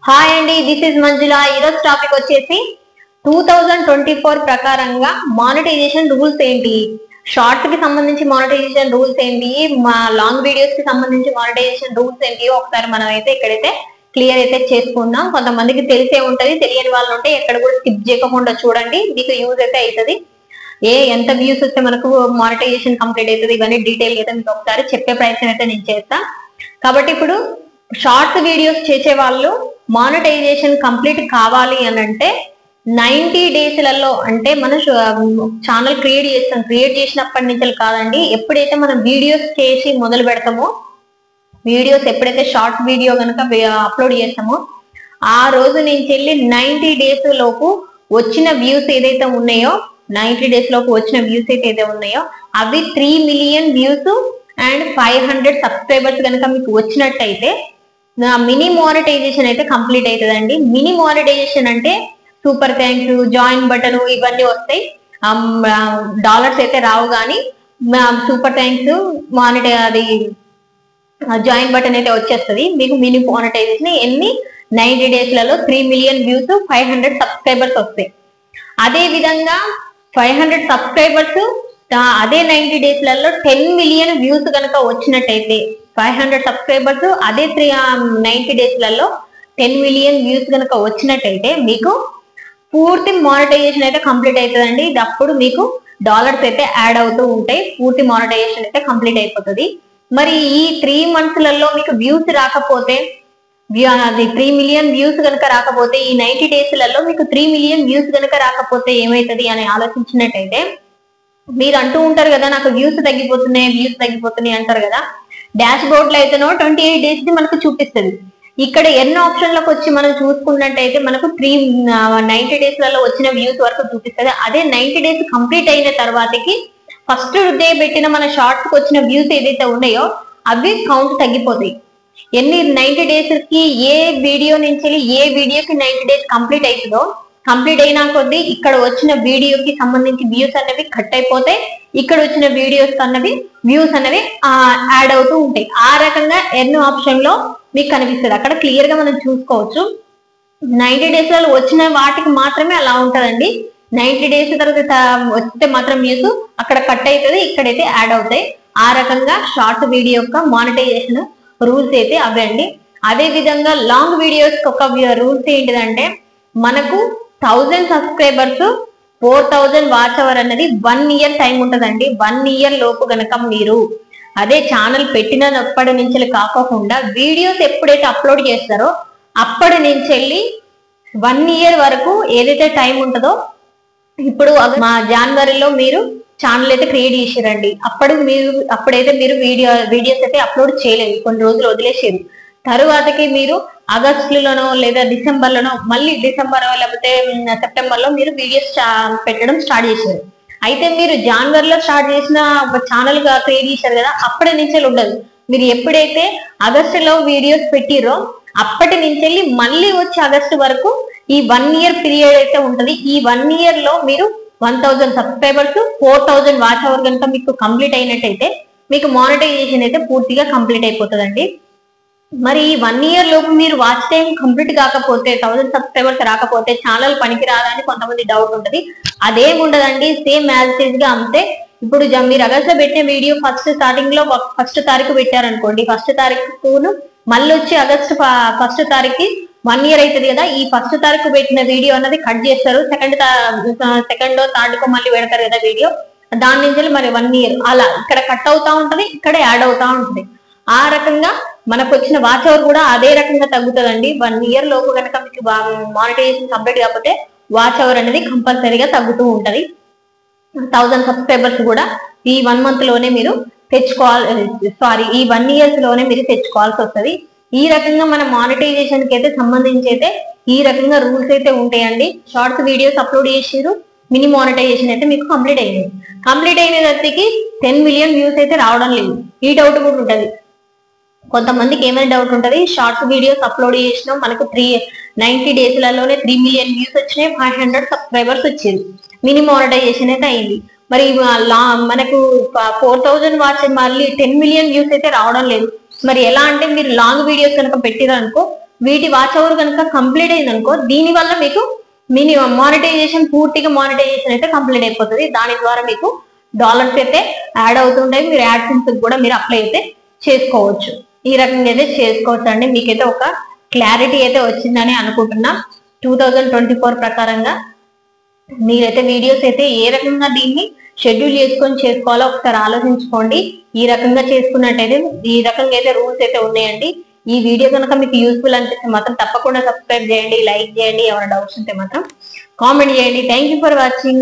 Hi అండి, this is మంజుల. ఈరోజు topic వచ్చేసి 2024 ప్రకారంగా మానిటైజేషన్ రూల్స్ ఏంటి, షార్ట్ కి సంబంధించి మానిటైజేషన్ రూల్స్ ఏంటి, మా లాంగ్ వీడియోస్ కి సంబంధించి మానిటైజేషన్ రూల్స్ ఏంటి ఒకసారి మనం అయితే ఇక్కడైతే క్లియర్ అయితే చేసుకుందాం. కొంతమందికి తెలిసే ఉంటది, తెలియని వాళ్ళు ఉంటే ఎక్కడ కూడా స్కిప్ చేయకుండా చూడండి, మీకు యూజ్ అయితే అవుతుంది. ఎంత వ్యూస్ వస్తే మనకు మానిటైజేషన్ కంప్లీట్ అవుతుంది ఇవన్నీ డీటెయిల్ అయితే మీకు ఒకసారి చెప్పే ప్రయత్నం అయితే నేను చేస్తా. కాబట్టి ఇప్పుడు షార్ట్ వీడియోస్ చేసే వాళ్ళు మానిటైజేషన్ కంప్లీట్ కావాలి అని అంటే 90 డేస్లలో, అంటే మన ఛానల్ క్రియేట్ చేసినప్పటి నుంచి కాదండి, ఎప్పుడైతే మనం వీడియోస్ చేసి మొదలు పెడతామో, వీడియోస్ ఎప్పుడైతే షార్ట్ వీడియో కనుక అప్లోడ్ చేస్తామో ఆ రోజు నుంచి వెళ్ళి 90 డేస్ లోపు వచ్చిన వ్యూస్ ఏదైతే ఉన్నాయో, 90 డేస్ లోపు వచ్చిన వ్యూస్ అయితే ఉన్నాయో అవి 3 మిలియన్ వ్యూస్ అండ్ 500 సబ్స్క్రైబర్స్ కనుక మీకు వచ్చినట్టయితే మినీ మానిటైజేషన్ అయితే కంప్లీట్ అవుతుందండి. మినీ మానిటైజేషన్ అంటే సూపర్ థ్యాంక్స్, జాయిన్ బటన్ ఇవన్నీ వస్తాయి. డాలర్స్ అయితే రావు, కానీ సూపర్ థ్యాంక్స్, అది జాయిన్ బటన్ అయితే వచ్చేస్తుంది మీకు. మినీ మానిటైజేషన్ ఎన్ని 90 డేస్లలో 3 మిలియన్ వ్యూస్ 500 సబ్స్క్రైబర్స్ వస్తాయి. అదే విధంగా 500 సబ్స్క్రైబర్స్ అదే 90 డేస్లలో 10 మిలియన్ వ్యూస్ కనుక వచ్చినట్టయితే, 500 సబ్స్క్రైబర్స్ అదే 90 డేస్లలో 10 మిలియన్ వ్యూస్ కనుక వచ్చినట్టయితే మీకు పూర్తి మానిటైజేషన్ అయితే కంప్లీట్ అవుతుందండి. ఇది అప్పుడు మీకు డాలర్స్ అయితే యాడ్ అవుతూ ఉంటాయి, పూర్తి మానిటైజేషన్ అయితే కంప్లీట్ అయిపోతుంది. మరి ఈ 3 మంత్స్లలో మీకు వ్యూస్ రాకపోతే, అది 3 మిలియన్ వ్యూస్ కనుక రాకపోతే, ఈ 90 డేస్లలో మీకు 3 మిలియన్ వ్యూస్ కనుక రాకపోతే ఏమవుతుంది అని ఆలోచించినట్టయితే, మీరు అంటూ ఉంటారు కదా నాకు వ్యూస్ తగ్గిపోతున్నాయి అంటారు కదా. డాష్ బోర్డ్ లో అయితేనో 28 డేస్ ది మనకు చూపిస్తుంది. ఇక్కడ ఎన్ని ఆప్షన్లకు వచ్చి మనం చూసుకున్నట్టయితే మనకు 90 డేస్ లలో వచ్చిన వ్యూస్ వరకు చూపిస్తుంది. అదే 90 డేస్ కంప్లీట్ అయిన తర్వాతకి ఫస్ట్ డే పెట్టిన మన షార్ట్స్ కి వచ్చిన వ్యూస్ ఏదైతే ఉన్నాయో అవి కౌంట్ తగ్గిపోతాయి. 90 డేస్ కి ఏ వీడియో నుంచి ఏ వీడియోకి 90 డేస్ కంప్లీట్ అవుతుందో, కంప్లీట్ అయినా కొద్దీ ఇక్కడ వచ్చిన వీడియోకి సంబంధించి వ్యూస్ అనేవి కట్ అయిపోతాయి, ఇక్కడ వచ్చిన వీడియోస్ అన్నవి వ్యూస్ అనేవి యాడ్ అవుతూ ఉంటాయి. ఆ రకంగా ఎన్నో ఆప్షన్ లో మీకు కనిపిస్తుంది, అక్కడ క్లియర్ గా మనం చూసుకోవచ్చు. 90 డేస్ లో వచ్చిన వాటికి మాత్రమే అలా ఉంటదండి. 90 డేస్ తర్వాత వస్తే మాత్రం వ్యూస్ అక్కడ కట్ అవుతుంది, ఇక్కడైతే యాడ్ అవుతాయి. ఆ రకంగా షార్ట్ వీడియో యొక్క మానిటైజేషన్ రూల్స్ అయితే అవే అండి. అదే విధంగా లాంగ్ వీడియోస్ ఒక రూల్స్ ఏంటిదంటే, మనకు 1000 సబ్స్క్రైబర్స్ 4000 వాచ్ అవర్ అన్నది 1 ఇయర్ టైం ఉంటదండి. 1 ఇయర్ లోపు గనక మీరు అదే ఛానల్ పెట్టినప్పటి నుంచి కాకుండా వీడియోస్ ఎప్పుడైతే అప్లోడ్ చేస్తారో అప్పటి నుంచి వెళ్ళి 1 ఇయర్ వరకు ఏదైతే టైం ఉంటుందో, ఇప్పుడు మా జనవరిలో మీరు ఛానల్ అయితే క్రియేట్ చేసారండి, అప్పుడైతే మీరు వీడియోస్ అయితే అప్లోడ్ చేయలేదు, కొన్ని రోజులు వదిలేసారు. తరువాతకి మీరు ఆగస్టులోనో లేదా డిసెంబర్లోనో, మళ్ళీ డిసెంబర్ లేకపోతే సెప్టెంబర్ లో మీరు వీడియోస్ పెట్టడం స్టార్ట్ చేశారు. అయితే మీరు జనవరిలో స్టార్ట్ చేసిన ఛానల్ క్రియేట్ చేశారు కదా, అప్పటి నుంచి ఉండదు. మీరు ఎప్పుడైతే ఆగస్టులో వీడియోస్ పెట్టిరో అప్పటి నుంచి వెళ్ళి మళ్ళీ వచ్చి ఆగస్టు వరకు ఈ 1 ఇయర్ పీరియడ్ అయితే ఉంటది. ఈ 1 ఇయర్ లో మీరు 1000 సబ్స్క్రైబర్స్ 4000 వాచ్ అవర్ కనుక మీకు కంప్లీట్ అయినట్టయితే మీకు మానిటైజేషన్ అయితే పూర్తిగా కంప్లీట్ అయిపోతుందండి. మరి 1 ఇయర్ లోపు మీరు వాచ్ టైం కంప్లీట్ కాకపోతే, 1000 సబ్స్క్రైబర్స్ రాకపోతే ఛానల్ పనికి రాదని కొంతమంది డౌట్ ఉంటది. అదేముండదండి, సేమ్ యాజ్ గా అంతే. ఇప్పుడు మీరు ఆగస్ట్ లో పెట్టిన వీడియో స్టార్టింగ్ లో 1వ తారీఖు పెట్టారనుకోండి, 1వ తారీఖును మళ్ళీ వచ్చి ఆగస్టు 1వ తారీఖు 1 ఇయర్ అవుతుంది కదా, ఈ 1వ తారీఖు పెట్టిన వీడియో అన్నది కట్ చేస్తారు, సెకండ్ థర్డ్ కు మళ్ళీ పెడతారు కదా వీడియో, దాని నుంచి మరి 1 ఇయర్ అలా ఇక్కడ కట్ అవుతా ఉంటది, ఇక్కడ యాడ్ అవుతా ఉంటది. ఆ రకంగా మనకు వచ్చిన వాచ్ అవర్ కూడా అదే రకంగా తగ్గుతుందండి. 1 ఇయర్ లోపు కనుక మీకు మానిటైజేషన్ కంప్లీట్ కాకపోతే వాచ్ అవర్ అనేది కంపల్సరీగా తగ్గుతూ ఉంటది. 1000 సబ్స్క్రైబర్స్ కూడా ఈ 1 మంత్ లోనే మీరు ఈ 1 ఇయర్స్ లోనే మీరు తెచ్చుకోవాల్సి వస్తుంది. ఈ రకంగా మన మానిటైజేషన్ కి అయితే సంబంధించి అయితే ఈ రకంగా రూల్స్ అయితే ఉంటాయండి. షార్ట్స్ వీడియోస్ అప్లోడ్ చేసారు, మినీ మానిటైజేషన్ అయితే మీకు కంప్లీట్ అయింది. కంప్లీట్ అయిన దగ్గరికి 10 మిలియన్ వ్యూస్ అయితే రావడం లేదు. ఈ డౌట్ కూడా ఉంటది కొంతమందికి. ఏమైనా డౌట్ ఉంటది, షార్ట్స్ వీడియోస్ అప్లోడ్ చేసినాం, మనకు 90 డేస్లలోనే 3 మిలియన్ వ్యూస్ వచ్చినాయి, 500 సబ్స్క్రైబర్స్ వచ్చింది, మినీ మానిటైజేషన్ అయితే అయింది. మరి మనకు 4000 వాచ్ మళ్ళీ 10 మిలియన్ వ్యూస్ అయితే రావడం లేదు. మరి ఎలా అంటే, మీరు లాంగ్ వీడియోస్ కనుక పెట్టిరనుకో వీటి వాచ్ అవర్ కనుక కంప్లీట్ అయింది అనుకో, దీని వల్ల మీకు మినిమం మానిటైజేషన్, పూర్తిగా మానిటైజేషన్ అయితే కంప్లీట్ అయిపోతుంది. దాని ద్వారా మీకు డాలర్స్ అయితే యాడ్ అవుతుంటాయి. మీరు యాడ్సెన్స్ కూడా మీరు అప్లై అయితే చేసుకోవచ్చు. ఈ రకంగా అయితే చేసుకోవచ్చు అండి. మీకైతే ఒక క్లారిటీ అయితే వచ్చిందని అనుకుంటున్నా. 2024 ప్రకారంగా మీరైతే వీడియోస్ అయితే ఏ రకంగా దీన్ని షెడ్యూల్ చేసుకొని చేసుకోవాలో ఒకసారి ఆలోచించుకోండి. ఈ రకంగా చేసుకున్నట్టయితే ఈ రకంగా అయితే రూల్స్ అయితే ఉన్నాయండి. ఈ వీడియో కనుక మీకు యూస్ఫుల్ అనిపిస్తే మాత్రం తప్పకుండా సబ్స్క్రైబ్ చేయండి, లైక్ చేయండి. ఏమైనా డౌట్స్ ఉంటే మాత్రం కామెంట్ చేయండి. Thank you for watching.